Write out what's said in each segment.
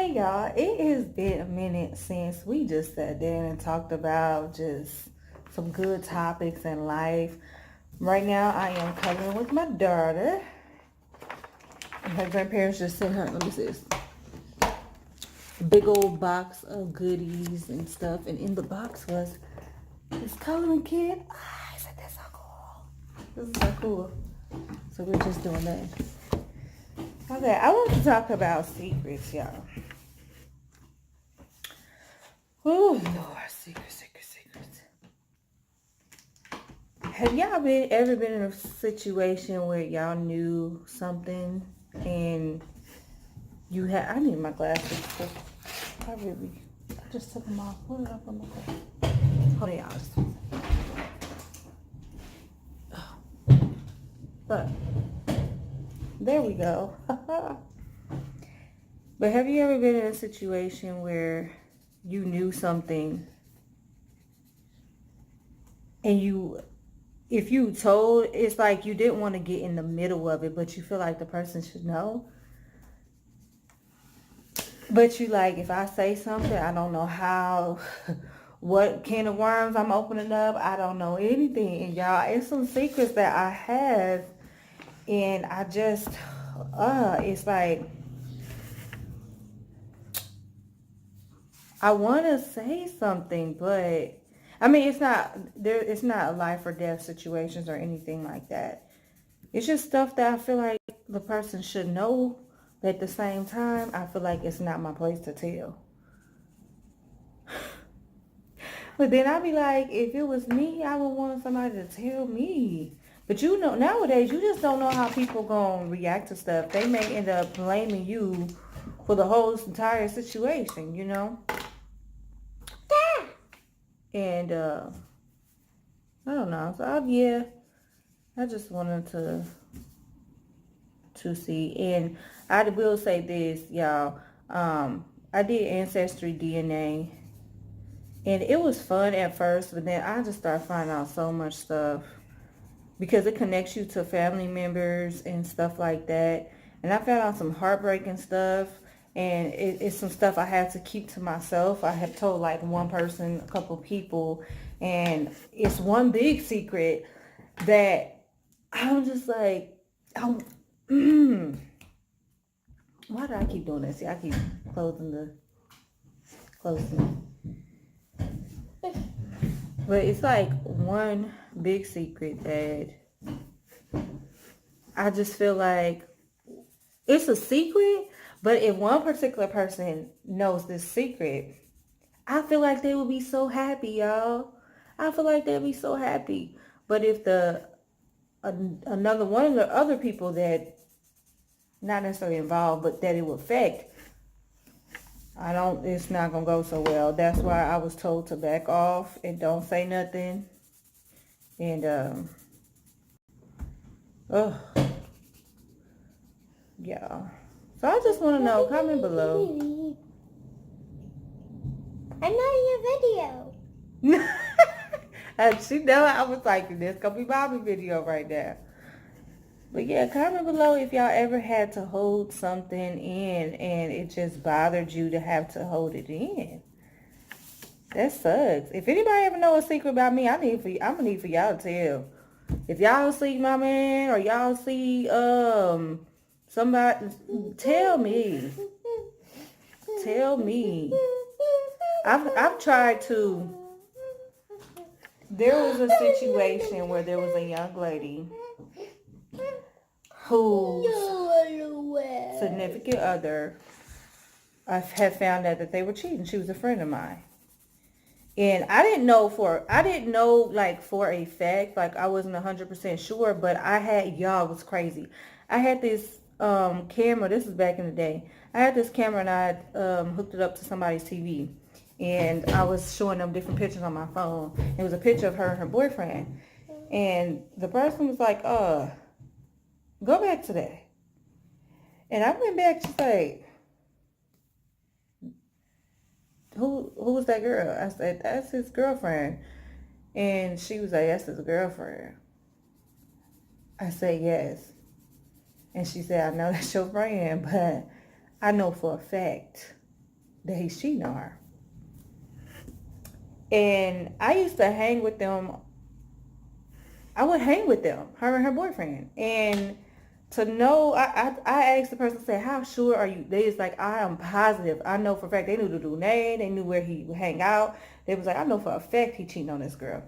Hey y'all, it has been a minute since we just sat down and talked about just some good topics in life. Right now I am coloring with my daughter. And her grandparents just sent her, let me see this, big old box of goodies and stuff. And in the box was this coloring kit. I said, that's so cool. This is so cool. So we're just doing that. Okay, I want to talk about secrets, y'all. Oh Lord, secrets. Have y'all ever been in a situation where y'all knew something and you had, I need my glasses. I just took them off. What did I put my glasses? Hold on, y'all. But there we go. But have you ever been in a situation where you knew something and if you told, it's like you didn't want to get in the middle of it, but you feel like the person should know? But you like, if I say something, I don't know how, what can of worms I'm opening up. I don't know anything. And y'all, it's some secrets that I have. And I just, it's like, I want to say something, but I mean, it's not a life or death situations or anything like that. It's just stuff that I feel like the person should know. But at the same time, I feel like it's not my place to tell. But then I'd be like, if it was me, I would want somebody to tell me. But you know, nowadays, you just don't know how people gonna react to stuff. They may end up blaming you for the whole entire situation, you know? And, I don't know. So, I just wanted to see. And I will say this, y'all. I did Ancestry DNA. And it was fun at first, but then I just started finding out so much stuff because it connects you to family members and stuff like that. And I found out some heartbreaking stuff, and it's some stuff I had to keep to myself. I had told like one person, a couple people, and it's one big secret that I'm just like, why do I keep doing this? See, I keep closing. But it's like one big secret that I just feel like it's a secret, but if one particular person knows this secret, I feel like they would be so happy, y'all. I feel like they'd be so happy. But if another one of the other people that not necessarily involved, but that it will affect, it's not going to go so well. That's why I was told to back off and don't say nothing. And, yeah. So I just want to know, comment below. I'm not in your video. And she know I was like, this gonna be Bobby video right there. But yeah, comment below if y'all ever had to hold something in and it just bothered you to have to hold it in. That sucks. If anybody ever know a secret about me, I'm gonna need for y'all to tell. If y'all see my man or y'all see somebody, tell me. Tell me. I've tried to. There was a situation where there was a young lady whose significant other, I had found out that they were cheating. She was a friend of mine. And I didn't know like for a fact, like I wasn't 100% sure, but y'all, it was crazy. I had this camera, this was back in the day. I had this camera and I hooked it up to somebody's TV. And I was showing them different pictures on my phone. It was a picture of her and her boyfriend. And the person was like, go back to that. And I went back to say, who was that girl? I said, that's his girlfriend. And she was like, that's his girlfriend. I said, yes. And she said, I know that's your friend, but I know for a fact that he's cheating on her. And I used to hang with them. I would hang with them, her and her boyfriend. And to know, I asked the person, say, how sure are you? They was like, I am positive. I know for a fact. They knew the dude's name. They knew where he would hang out. They was like, I know for a fact he cheating on this girl.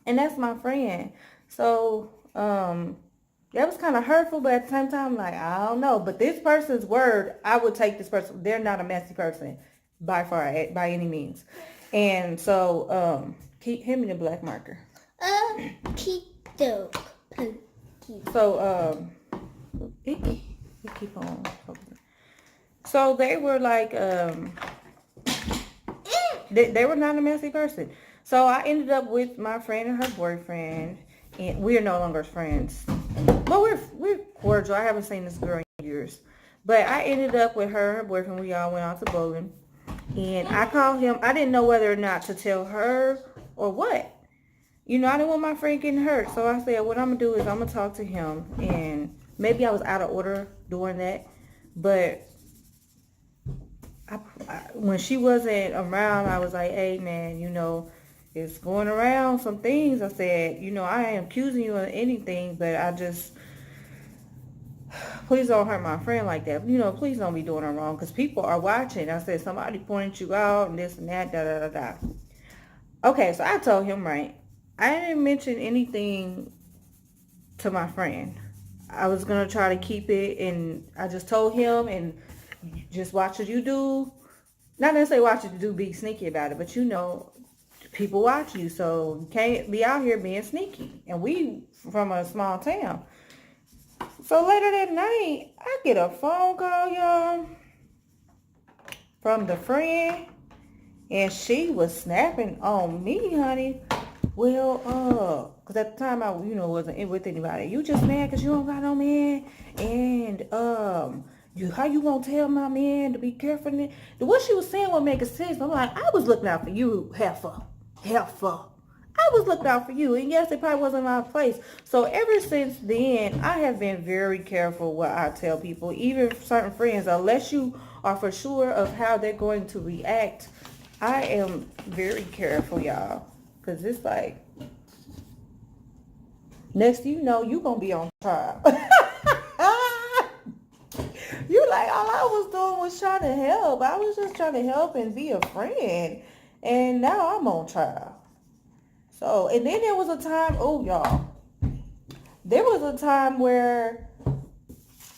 And that's my friend. So, that was kind of hurtful, but at the same time, like, I don't know. But this person's word, I would take this person. They're not a messy person by far, by any means. And so, keep him in the black marker. Keto. So, we keep on. So they were like, they were not a messy person. So I ended up with my friend and her boyfriend, and we are no longer friends. But we're cordial. I haven't seen this girl in years. But I ended up with her and her boyfriend. We all went out to bowling. And I called him. I didn't know whether or not to tell her or what. You know, I didn't want my friend getting hurt. So I said, what I'm going to do is I'm going to talk to him. And maybe I was out of order doing that. But when she wasn't around, I was like, hey, man, you know, it's going around some things. I said, you know, I ain't accusing you of anything, but I just, please don't hurt my friend like that. You know, please don't be doing it wrong because people are watching. I said, somebody pointed you out and this and that, da. Okay, so I told him, right. I didn't mention anything to my friend. I was going to try to keep it, and I just told him, and just watch what you do. Not necessarily watch what you do, be sneaky about it, but you know, people watch you, so you can't be out here being sneaky. And we from a small town. So later that night, I get a phone call, y'all, from the friend, and she was snapping on me, honey. Well, because at the time I, you know, wasn't with anybody. You just mad because you don't got no man, and how you gonna tell my man to be careful? What she was saying was making sense. I'm like, I was looking out for you, heifer. I was looking out for you, and yes, it probably wasn't my place. So ever since then, I have been very careful what I tell people, even certain friends, unless you are for sure of how they're going to react. I am very careful, y'all, because it's like, next thing you know, you gonna be on trial. You like, all I was doing was trying to help. I was just trying to help and be a friend, and now I'm on trial. So, and then there was a time, there was a time where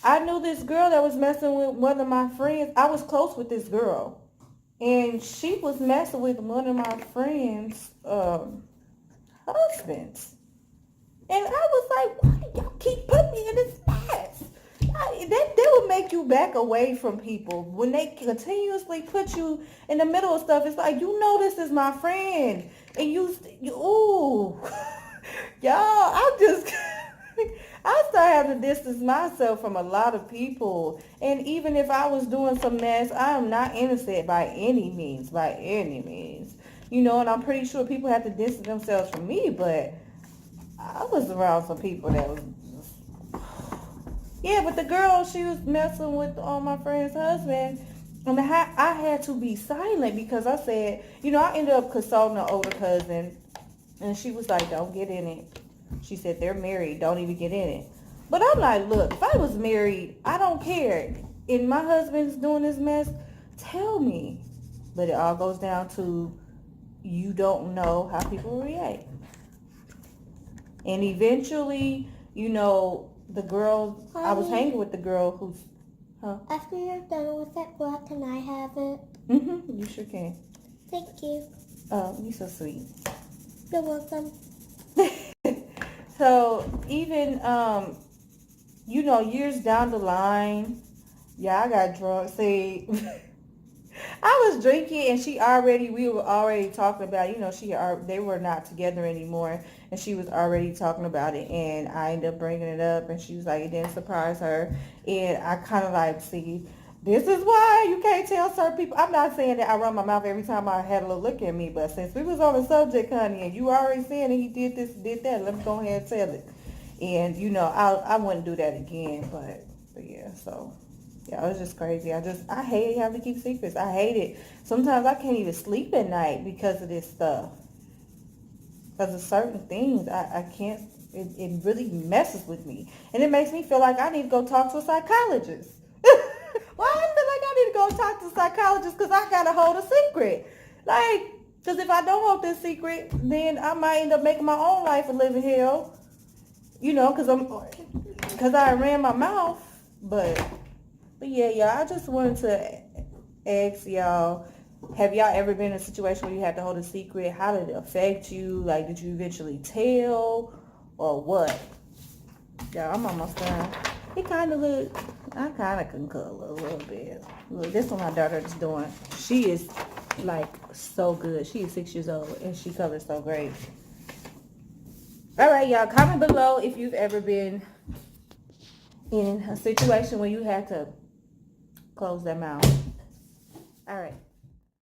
I knew this girl that was messing with one of my friends. I was close with this girl, and she was messing with one of my friends' husbands. And I was like, why do y'all keep putting me in this mess? That would make you back away from people. When they continuously put you in the middle of stuff, it's like, you know, this is my friend. And ooh. Y'all, I start having to distance myself from a lot of people. And even if I was doing some mess, I am not innocent by any means. You know, and I'm pretty sure people have to distance themselves from me, but I was around some people that was, yeah, but the girl, she was messing with my friend's husband, and I had to be silent because I said, you know, I ended up consulting an older cousin, and she was like, don't get in it. She said, they're married, don't even get in it. But I'm like, look, if I was married, I don't care. And my husband's doing this mess, tell me. But it all goes down to, you don't know how people react. And eventually, you know, the girl, I was hanging with the girl who's, After you're done with that block, can I have it? You sure can. Thank you. Oh, you're so sweet. You're welcome. So, even, you know, years down the line, yeah, I got drunk. See, I was drinking, and we were already talking about it. You know, they were not together anymore, and she was already talking about it, and I ended up bringing it up, and she was like, it didn't surprise her, and I kind of like, see, this is why you can't tell certain people. I'm not saying that I run my mouth every time I had a little look at me, but since we was on the subject, honey, and you already saying that he did this, did that, let me go ahead and tell it. And, you know, I wouldn't do that again, but yeah, so Yeah, it's just crazy. I hate having to keep secrets. I hate it. Sometimes I can't even sleep at night because of this stuff. Because of certain things, I can't, it really messes with me. And it makes me feel like I need to go talk to a psychologist. Why I feel like I need to go talk to a psychologist because I got to hold a secret. Like, because if I don't hold this secret, then I might end up making my own life a living hell. You know, because I ran my mouth. But yeah, y'all, I just wanted to ask y'all, have y'all ever been in a situation where you had to hold a secret? How did it affect you? Like, did you eventually tell or what? Yeah, I'm almost done. It kind of look, I kind of can color a little bit. Look, this one my daughter is doing. She is like so good. She is 6 years old and she colors so great. All right, y'all, comment below if you've ever been in a situation where you had to close that mouth. All right.